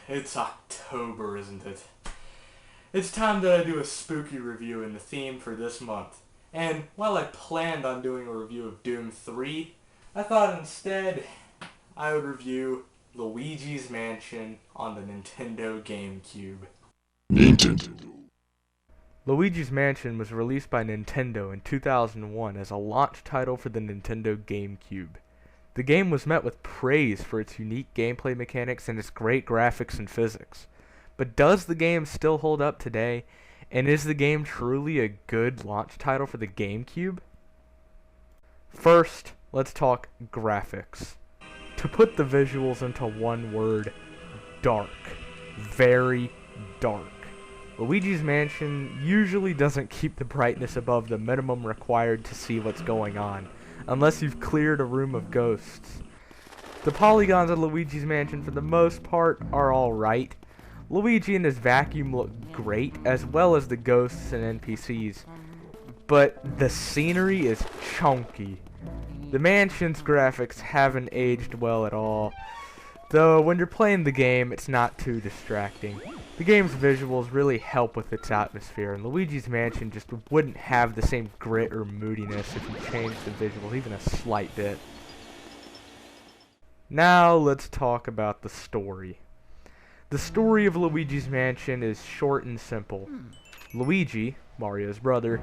It's October, isn't it? It's time that I do a spooky review in the theme for this month. And while I planned on doing a review of Doom 3, I thought instead I would review Luigi's Mansion on the Nintendo GameCube. Nintendo. Luigi's Mansion was released by Nintendo in 2001 as a launch title for the Nintendo GameCube. The game was met with praise for its unique gameplay mechanics and its great graphics and physics. But does the game still hold up today? And is the game truly a good launch title for the GameCube? First, let's talk graphics. To put the visuals into one word, dark. Very dark. Luigi's Mansion usually doesn't keep the brightness above the minimum required to see what's going on, unless you've cleared a room of ghosts. The polygons of Luigi's Mansion for the most part are alright. Luigi and his vacuum look great, as well as the ghosts and NPCs. But the scenery is chunky. The mansion's graphics haven't aged well at all, though when you're playing the game it's not too distracting. The game's visuals really help with its atmosphere, and Luigi's Mansion just wouldn't have the same grit or moodiness if you changed the visuals even a slight bit. Now let's talk about the story. The story of Luigi's Mansion is short and simple. Luigi, Mario's brother,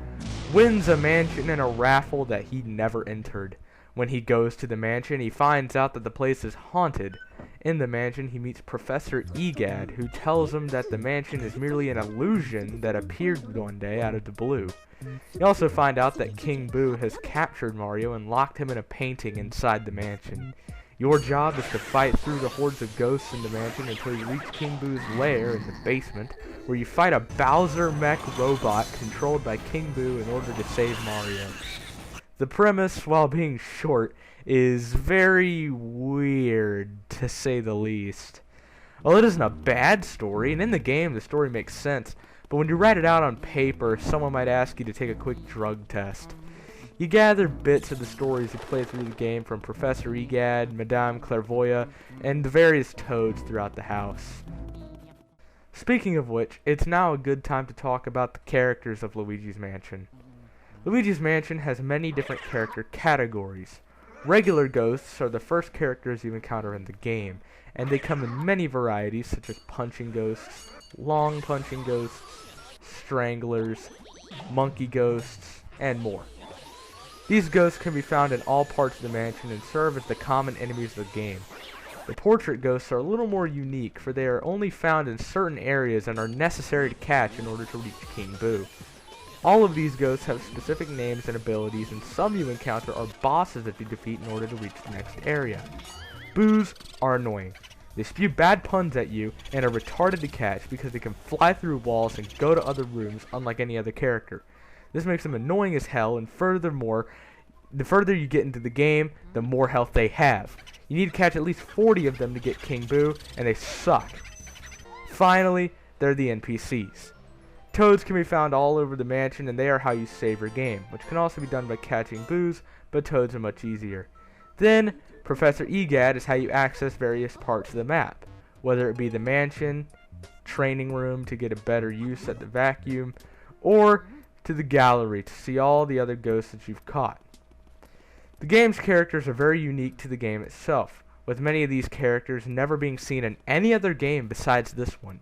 wins a mansion in a raffle that he never entered. When he goes to the mansion, he finds out that the place is haunted. In the mansion, he meets Professor Egad, who tells him that the mansion is merely an illusion that appeared one day out of the blue. You also find out that King Boo has captured Mario and locked him in a painting inside the mansion. Your job is to fight through the hordes of ghosts in the mansion until you reach King Boo's lair in the basement, where you fight a Bowser mech robot controlled by King Boo in order to save Mario. The premise, while being short, is very weird, to say the least. Well, it isn't a bad story, and in the game the story makes sense, but when you write it out on paper, someone might ask you to take a quick drug test. You gather bits of the story as you play through the game from Professor Egad, Madame Clairvoyant, and the various toads throughout the house. Speaking of which, it's now a good time to talk about the characters of Luigi's Mansion. Luigi's Mansion has many different character categories. Regular ghosts are the first characters you encounter in the game, and they come in many varieties such as punching ghosts, long punching ghosts, stranglers, monkey ghosts, and more. These ghosts can be found in all parts of the mansion and serve as the common enemies of the game. The portrait ghosts are a little more unique, for they are only found in certain areas and are necessary to catch in order to reach King Boo. All of these ghosts have specific names and abilities, and some you encounter are bosses that you defeat in order to reach the next area. Boos are annoying. They spew bad puns at you and are retarded to catch because they can fly through walls and go to other rooms unlike any other character. This makes them annoying as hell, and furthermore, the further you get into the game, the more health they have. You need to catch at least 40 of them to get King Boo, and they suck. Finally, they're the NPCs. Toads can be found all over the mansion, and they are how you save your game, which can also be done by catching Boos, but Toads are much easier. Then, Professor Egad is how you access various parts of the map, whether it be the mansion, training room to get a better use at the vacuum, or to the gallery to see all the other ghosts that you've caught. The game's characters are very unique to the game itself, with many of these characters never being seen in any other game besides this one.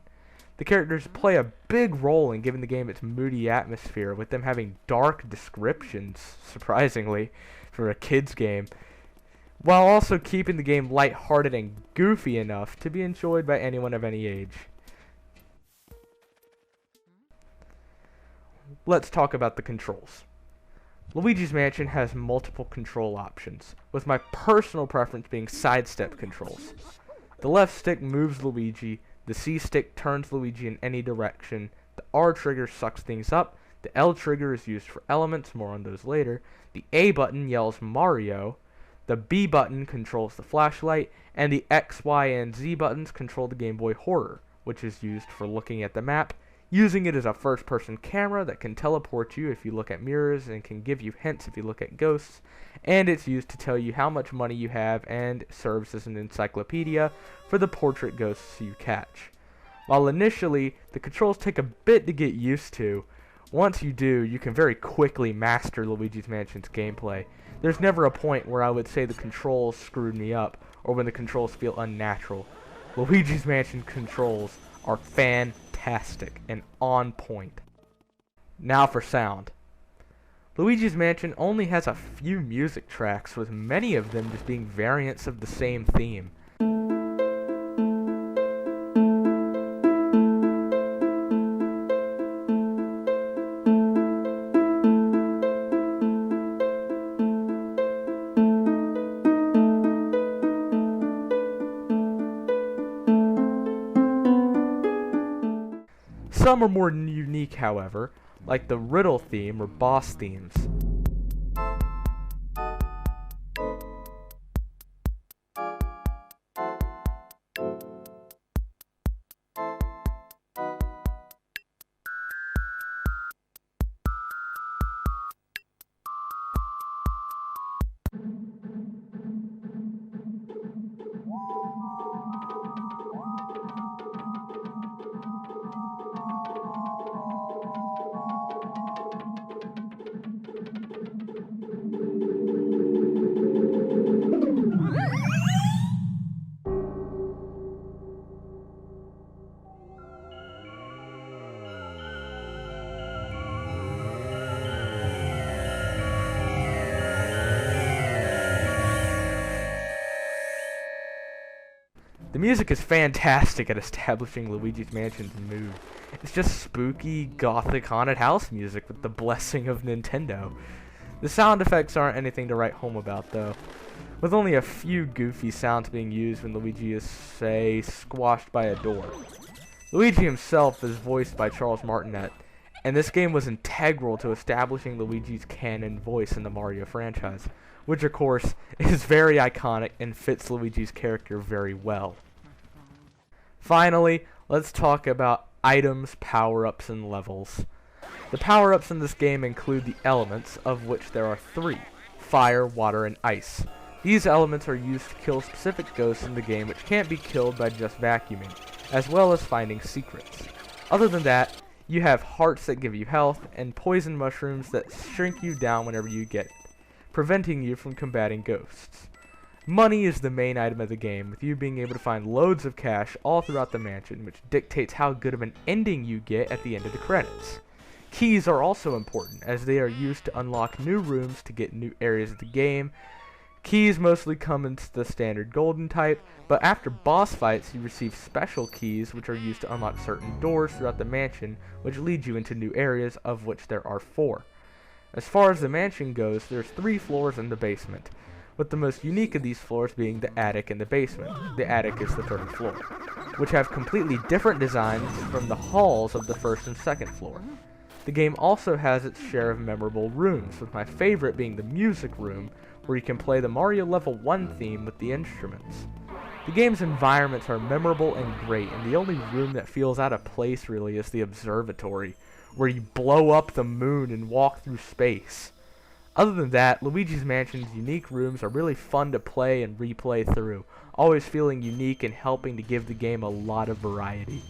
The characters play a big role in giving the game its moody atmosphere, with them having dark descriptions, surprisingly, for a kid's game, while also keeping the game lighthearted and goofy enough to be enjoyed by anyone of any age. Let's talk about the controls. Luigi's Mansion has multiple control options, with my personal preference being sidestep controls. The left stick moves Luigi, the C stick turns Luigi in any direction, the R trigger sucks things up, the L trigger is used for elements, more on those later, the A button yells Mario, the B button controls the flashlight, and the X, Y, and Z buttons control the Game Boy Horror, which is used for looking at the map, using it as a first-person camera that can teleport you if you look at mirrors and can give you hints if you look at ghosts, and it's used to tell you how much money you have and serves as an encyclopedia for the portrait ghosts you catch. While initially, the controls take a bit to get used to, once you do, you can very quickly master Luigi's Mansion's gameplay. There's never a point where I would say the controls screwed me up, or when the controls feel unnatural. Luigi's Mansion controls are fantastic and on point. Now for sound. Luigi's Mansion only has a few music tracks, with many of them just being variants of the same theme. Some are more unique, however, like the riddle theme or boss themes. The music is fantastic at establishing Luigi's Mansion's mood. It's just spooky, gothic, haunted house music with the blessing of Nintendo. The sound effects aren't anything to write home about, though, with only a few goofy sounds being used when Luigi is, say, squashed by a door. Luigi himself is voiced by Charles Martinet, and this game was integral to establishing Luigi's canon voice in the Mario franchise, which of course is very iconic and fits Luigi's character very well. Finally, let's talk about items, power-ups, and levels. The power-ups in this game include the elements, of which there are 3: fire, water, and ice. These elements are used to kill specific ghosts in the game which can't be killed by just vacuuming, as well as finding secrets. Other than that, you have hearts that give you health, and poison mushrooms that shrink you down whenever you get it, preventing you from combating ghosts. Money is the main item of the game, with you being able to find loads of cash all throughout the mansion, which dictates how good of an ending you get at the end of the credits. Keys are also important, as they are used to unlock new rooms to get new areas of the game. Keys mostly come in the standard golden type, but after boss fights you receive special keys which are used to unlock certain doors throughout the mansion, which lead you into new areas, of which there are 4. As far as the mansion goes, there's 3 floors in the basement, with the most unique of these floors being the attic and the basement. The attic is the 3rd floor, which have completely different designs from the halls of the 1st and 2nd floor. The game also has its share of memorable rooms, with my favorite being the music room, where you can play the Mario Level 1 theme with the instruments. The game's environments are memorable and great, and the only room that feels out of place really is the observatory, where you blow up the moon and walk through space. Other than that, Luigi's Mansion's unique rooms are really fun to play and replay through, always feeling unique and helping to give the game a lot of variety.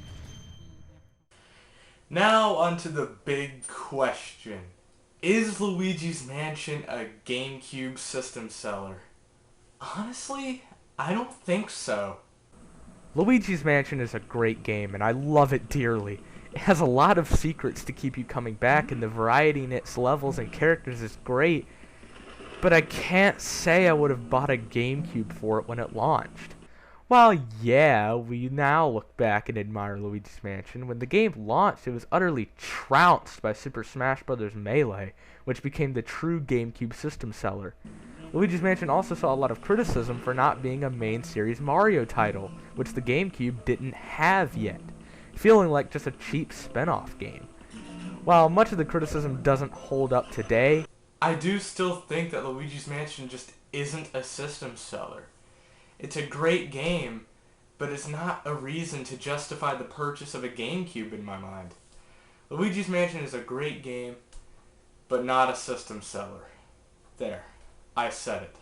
Now onto the big question. Is Luigi's Mansion a GameCube system seller? Honestly, I don't think so. Luigi's Mansion is a great game, and I love it dearly. It has a lot of secrets to keep you coming back, and the variety in its levels and characters is great, but I can't say I would have bought a GameCube for it when it launched. While yeah, we now look back and admire Luigi's Mansion, when the game launched it was utterly trounced by Super Smash Bros. Melee, which became the true GameCube system seller. Luigi's Mansion also saw a lot of criticism for not being a main series Mario title, which the GameCube didn't have yet, feeling like just a cheap spin-off game. While much of the criticism doesn't hold up today, I do still think that Luigi's Mansion just isn't a system seller. It's a great game, but it's not a reason to justify the purchase of a GameCube in my mind. Luigi's Mansion is a great game, but not a system seller. There. I said it.